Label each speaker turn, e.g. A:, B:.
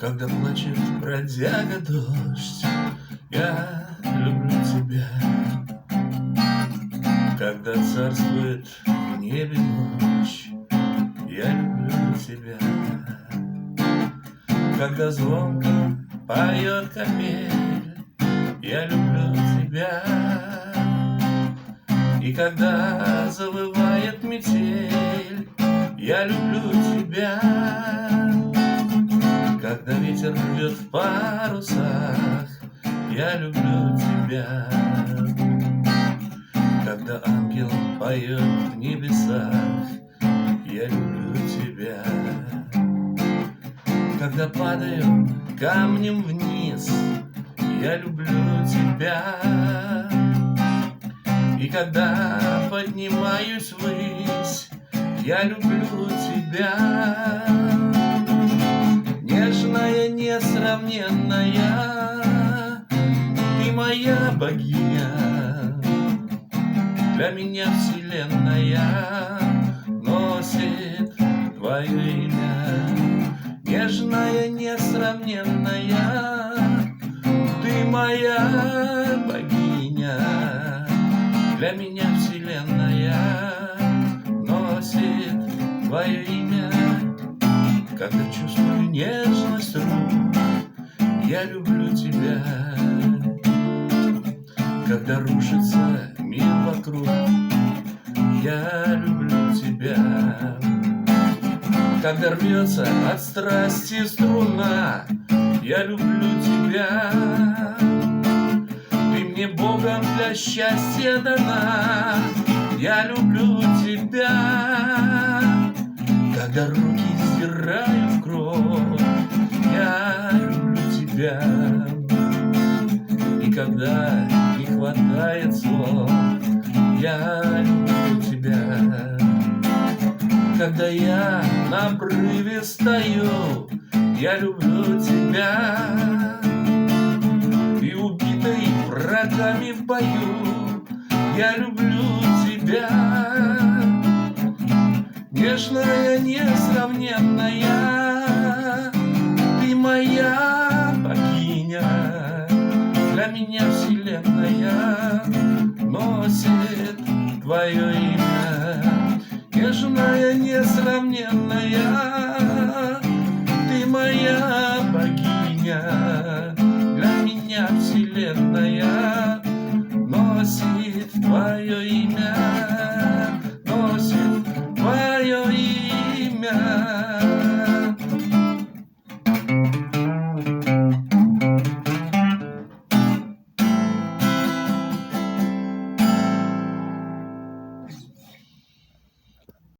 A: Когда плачет бродяга дождь, я люблю тебя. Когда царствует в небе ночь, я люблю тебя. Когда звонко поет капель, я люблю тебя. И когда завывает метель, я люблю тебя. Когда ветер рвет в парусах, я люблю тебя. Когда ангел поет в небесах, я люблю тебя. Когда падаю камнем вниз, я люблю тебя. И когда поднимаюсь ввысь, я люблю тебя. Нежная, несравненная, ты моя богиня. Для меня вселенная носит твое имя. Нежная, несравненная, ты моя богиня. Для меня вселенная носит твое имя. Когда чувствую нежность рук, я люблю тебя. Когда рушится мир вокруг, я люблю тебя. Когда рвется от страсти струна, я люблю тебя. Ты мне Богом для счастья дана, я люблю тебя. Когда руки сдирают кровь, я люблю тебя. И когда не хватает слов, я люблю тебя. Когда я на обрыве стою, я люблю тебя. И убитой врагами в бою, я люблю тебя. Нежная, несравненная, ты моя богиня. Для меня вселенная носит твое имя. Нежная, несравненная,